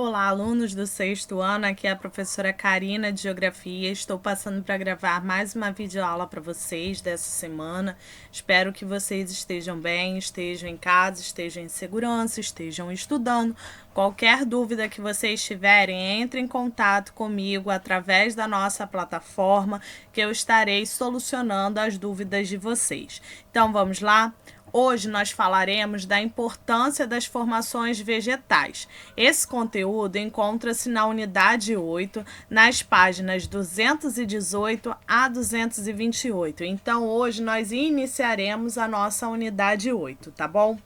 Olá, alunos do sexto ano, aqui é a professora Karina de Geografia. Estou passando para gravar mais uma videoaula para vocês dessa semana. Espero que vocês estejam bem, estejam em casa, estejam em segurança, estejam estudando. Qualquer dúvida que vocês tiverem, entre em contato comigo através da nossa plataforma, que eu estarei solucionando as dúvidas de vocês. Então, vamos lá? Hoje nós falaremos da importância das formações vegetais. Esse conteúdo encontra-se na unidade 8, nas páginas 218 a 228. Então, hoje nós iniciaremos a nossa unidade 8, tá bom?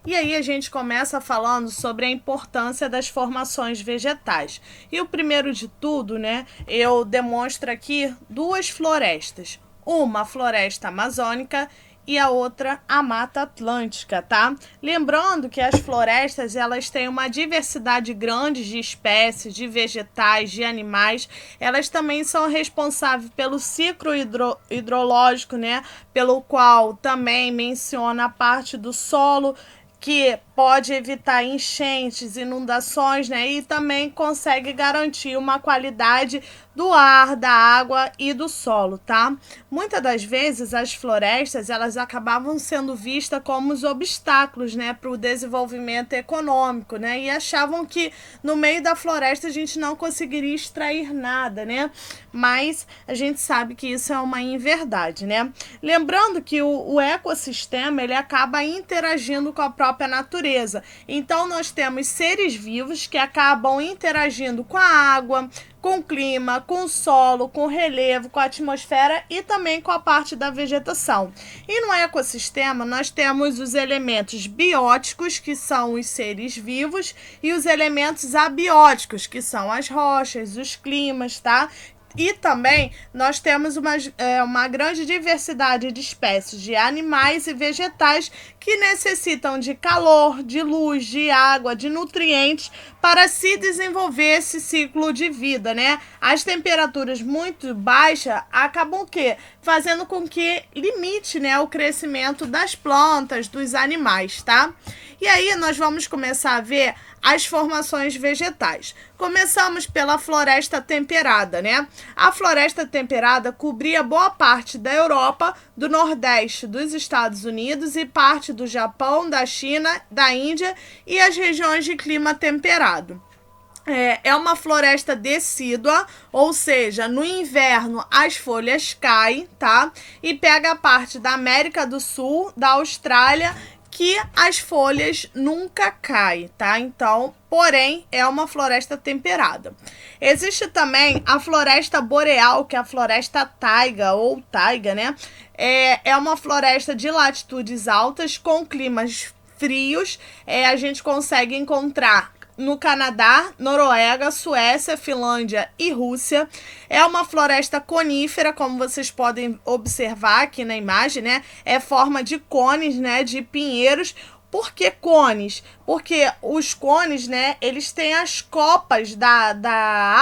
E aí a gente começa falando sobre a importância das formações vegetais. E o primeiro de tudo, né, eu demonstro aqui duas florestas. Uma a floresta amazônica e a outra a Mata Atlântica, tá? Lembrando que as florestas, elas têm uma diversidade grande de espécies, de vegetais, de animais. Elas também são responsáveis pelo ciclo hidrológico, né? Pelo qual também menciona a parte do solo, que pode evitar enchentes, inundações, né? E também consegue garantir uma qualidade do ar, da água e do solo, tá? Muitas das vezes as florestas, elas acabavam sendo vistas como os obstáculos, né, para o desenvolvimento econômico, né? E achavam que no meio da floresta a gente não conseguiria extrair nada, né? Mas a gente sabe que isso é uma inverdade, né? Lembrando que o ecossistema, ele acaba interagindo com a própria natureza. Então, nós temos seres vivos que acabam interagindo com a água, com o clima, com o solo, com o relevo, com a atmosfera e também com a parte da vegetação. E no ecossistema, nós temos os elementos bióticos, que são os seres vivos, e os elementos abióticos, que são as rochas, os climas, tá? E também nós temos uma grande diversidade de espécies de animais e vegetais que necessitam de calor, de luz, de água, de nutrientes para se desenvolver esse ciclo de vida, né? As temperaturas muito baixas acabam o quê? Fazendo com que limite, né, o crescimento das plantas, dos animais, tá? E aí nós vamos começar a ver as formações vegetais. Começamos pela floresta temperada, né? A floresta temperada cobria boa parte da Europa, do Nordeste dos Estados Unidos e parte do Japão, da China, da Índia e as regiões de clima temperado. É uma floresta decídua, ou seja, no inverno as folhas caem, tá? E pega a parte da América do Sul, da Austrália, que as folhas nunca caem, tá? Então, porém, é uma floresta temperada. Existe também a floresta boreal, que é a floresta taiga, ou taiga, né? É uma floresta de latitudes altas, com climas frios. A gente consegue encontrar no Canadá, Noruega, Suécia, Finlândia e Rússia. É uma floresta conífera, como vocês podem observar aqui na imagem, né? É forma de cones, né? De pinheiros. Por que cones? Porque os cones, né, eles têm as copas da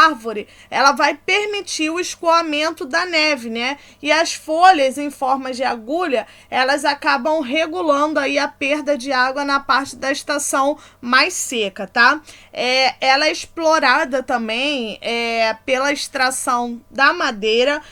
árvore, ela vai permitir o escoamento da neve, né? E as folhas em forma de agulha, elas acabam regulando aí a perda de água na parte da estação mais seca, tá? Ela é explorada também pela extração da madeira,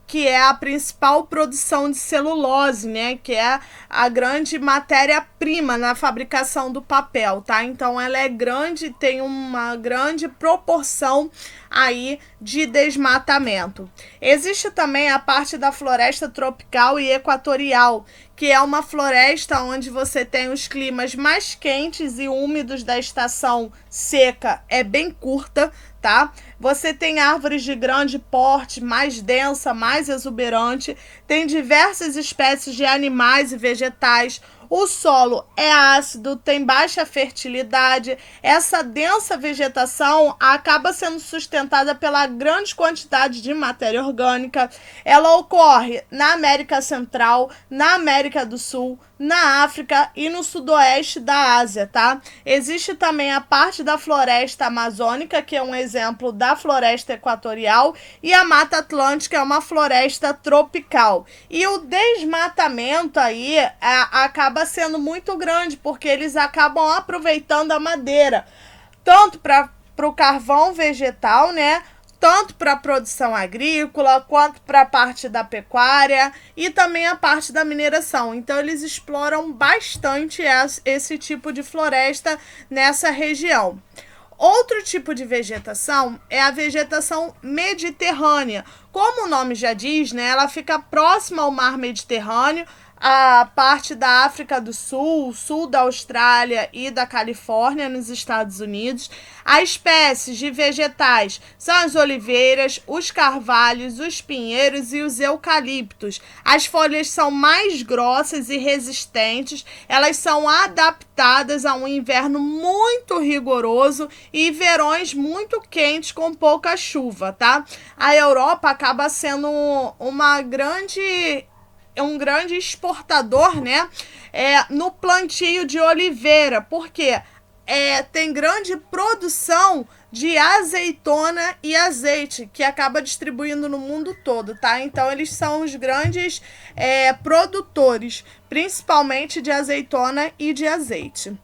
que é a principal produção de celulose, né? Que é a grande matéria-prima na fabricação do papel, tá? Então, ela é grande, tem uma grande proporção aí de desmatamento. Existe também a parte da floresta tropical e equatorial, que é uma floresta onde você tem os climas mais quentes e úmidos da estação seca, é bem curta, tá? Você tem árvores de grande porte, mais densa, mais exuberante, tem diversas espécies de animais e vegetais. O solo é ácido, tem baixa fertilidade. Essa densa vegetação acaba sendo sustentada pela grande quantidade de matéria orgânica. Ela ocorre na América Central, na América do Sul, na África e no sudoeste da Ásia, tá? Existe também a parte da floresta amazônica, que é um exemplo da floresta equatorial, e a Mata Atlântica é uma floresta tropical. E o desmatamento aí acaba sendo muito grande, porque eles acabam aproveitando a madeira, tanto para para o carvão vegetal, né? Tanto para a produção agrícola, quanto para a parte da pecuária e também a parte da mineração. Então, eles exploram bastante esse tipo de floresta nessa região. Outro tipo de vegetação é a vegetação mediterrânea. Como o nome já diz, né, ela fica próxima ao mar Mediterrâneo, a parte da África do Sul, sul da Austrália e da Califórnia, nos Estados Unidos. As espécies de vegetais são as oliveiras, os carvalhos, os pinheiros e os eucaliptos. As folhas são mais grossas e resistentes, elas são adaptadas a um inverno muito rigoroso e verões muito quentes com pouca chuva, tá? A Europa acaba sendo um grande exportador, né, no plantio de oliveira, porque tem grande produção de azeitona e azeite, que acaba distribuindo no mundo todo, tá? Então, eles são os grandes produtores, principalmente de azeitona e de azeite.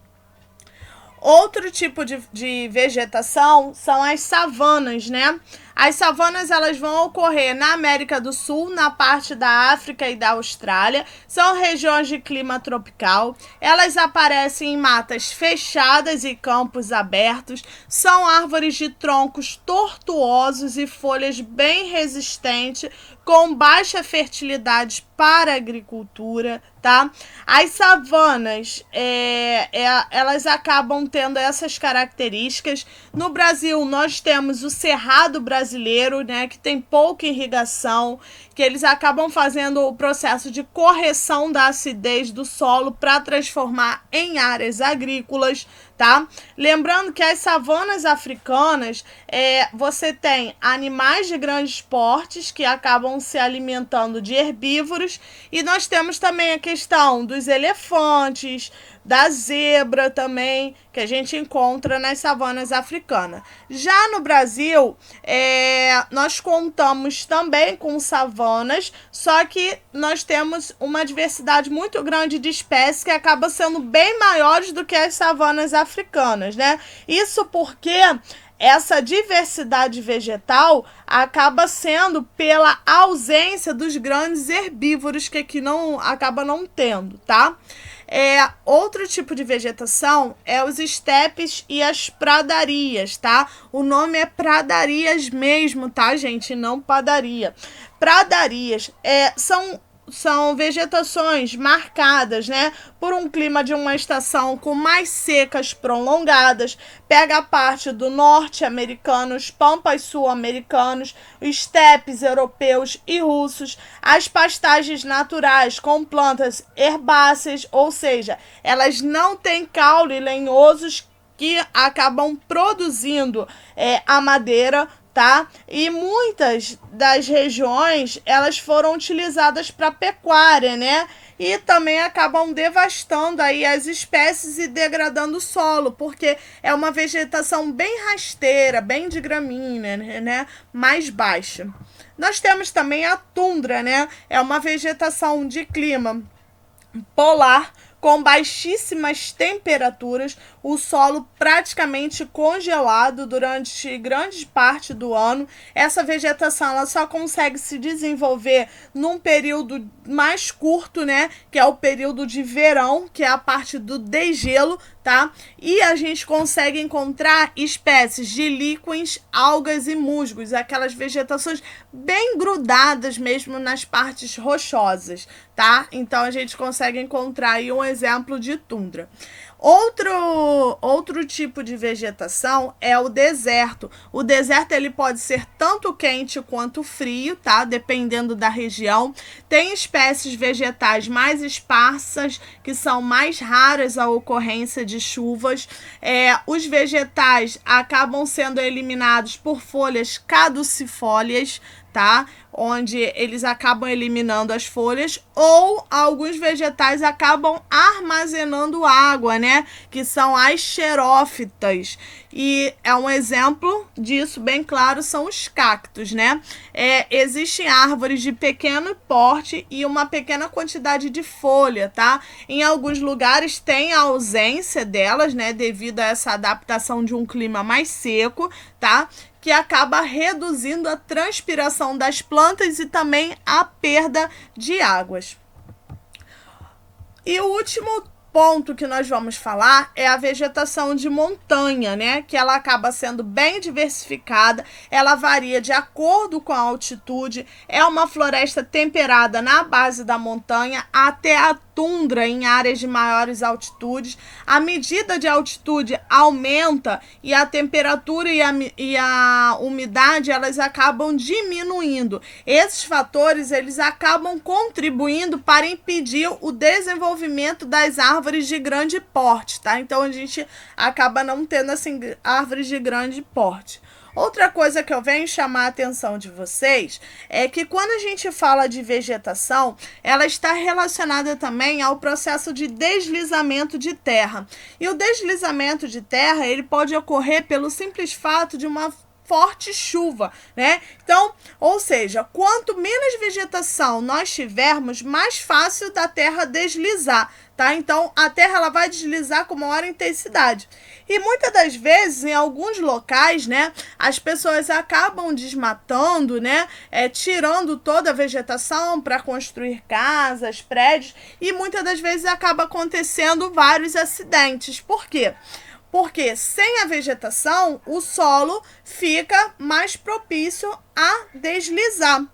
Outro tipo de vegetação são as savanas, né? As savanas, elas vão ocorrer na América do Sul, na parte da África e da Austrália. São regiões de clima tropical. Elas aparecem em matas fechadas e campos abertos. São árvores de troncos tortuosos e folhas bem resistentes, com baixa fertilidade para a agricultura, tá? As savanas, elas acabam tendo essas características. No Brasil, nós temos o Cerrado brasileiro, né, que tem pouca irrigação, que eles acabam fazendo o processo de correção da acidez do solo para transformar em áreas agrícolas, tá? Lembrando que as savanas africanas, você tem animais de grandes portes que acabam se alimentando de herbívoros, e nós temos também a questão dos elefantes, da zebra também, que a gente encontra nas savanas africanas. Já no Brasil, nós contamos também com savanas, só que nós temos uma diversidade muito grande de espécies que acaba sendo bem maiores do que as savanas africanas, né? Isso porque essa diversidade vegetal acaba sendo pela ausência dos grandes herbívoros que aqui acaba não tendo, tá? Outro tipo de vegetação é os estepes e as pradarias, tá? O nome é pradarias mesmo, tá, gente? Não padaria. Pradarias são vegetações marcadas, né, por um clima de uma estação com mais secas prolongadas. Pega a parte do norte americano, os pampas sul-americanos, os estepes europeus e russos, as pastagens naturais com plantas herbáceas, ou seja, elas não têm caule lenhosos que acabam produzindo a madeira, tá? E muitas das regiões, elas foram utilizadas para pecuária, né? E também acabam devastando aí as espécies e degradando o solo, porque é uma vegetação bem rasteira, bem de gramínea, né? Mais baixa. Nós temos também a tundra, né? É uma vegetação de clima polar, com baixíssimas temperaturas, o solo praticamente congelado durante grande parte do ano. Essa vegetação ela só consegue se desenvolver num período mais curto, né? Que é o período de verão, que é a parte do degelo, tá? E a gente consegue encontrar espécies de líquens, algas e musgos, aquelas vegetações bem grudadas mesmo nas partes rochosas, tá? Então a gente consegue encontrar aí um exemplo de tundra. Outro tipo de vegetação é o deserto. O deserto ele pode ser tanto quente quanto frio, tá? Dependendo da região. Tem espécies vegetais mais esparsas, que são mais raras a ocorrência de chuvas. Os vegetais acabam sendo eliminados por folhas caducifólias, tá? onde eles acabam eliminando as folhas, ou alguns vegetais acabam armazenando água, né? Que são as xerófitas. E é um exemplo disso bem claro, são os cactos, né? Existem árvores de pequeno porte e uma pequena quantidade de folha, tá? Em alguns lugares tem a ausência delas, né? Devido a essa adaptação de um clima mais seco, tá? Que acaba reduzindo a transpiração das plantas e também a perda de águas. E o último ponto que nós vamos falar é a vegetação de montanha, né? Que ela acaba sendo bem diversificada, ela varia de acordo com a altitude, é uma floresta temperada na base da montanha até a tundra em áreas de maiores altitudes. A medida de altitude aumenta e a temperatura e a umidade elas acabam diminuindo. Esses fatores eles acabam contribuindo para impedir o desenvolvimento das árvores de grande porte, tá? Então a gente acaba não tendo assim árvores de grande porte. Outra coisa que eu venho chamar a atenção de vocês é que quando a gente fala de vegetação, ela está relacionada também ao processo de deslizamento de terra. E o deslizamento de terra, ele pode ocorrer pelo simples fato de uma forte chuva, né? Então, ou seja, quanto menos vegetação nós tivermos, mais fácil da terra deslizar, tá? Então, a terra ela vai deslizar com maior intensidade. E muitas das vezes, em alguns locais, né, as pessoas acabam desmatando, né, tirando toda a vegetação para construir casas, prédios, e muitas das vezes acaba acontecendo vários acidentes. Por quê? Porque sem a vegetação, o solo fica mais propício a deslizar.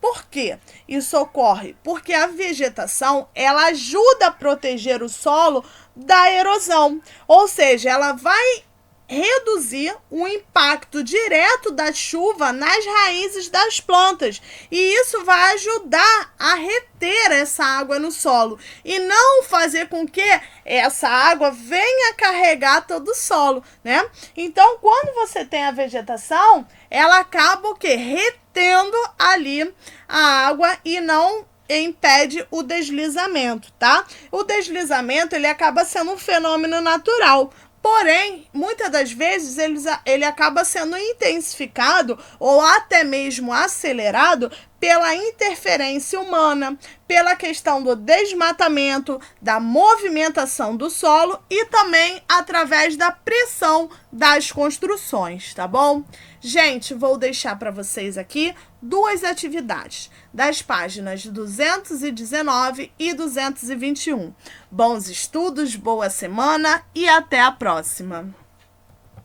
Por quê? Isso ocorre porque a vegetação ela ajuda a proteger o solo da erosão, ou seja, ela vai reduzir o impacto direto da chuva nas raízes das plantas, e isso vai ajudar a reter essa água no solo e não fazer com que essa água venha carregar todo o solo, né? Então, quando você tem a vegetação, ela acaba o quê? Retendo ali a água e não impede o deslizamento, tá? O deslizamento ele acaba sendo um fenômeno natural. Porém, muitas das vezes ele acaba sendo intensificado ou até mesmo acelerado pela interferência humana, pela questão do desmatamento, da movimentação do solo e também através da pressão das construções, tá bom? Gente, vou deixar para vocês aqui duas atividades das páginas 219 e 221. Bons estudos, boa semana e até a próxima!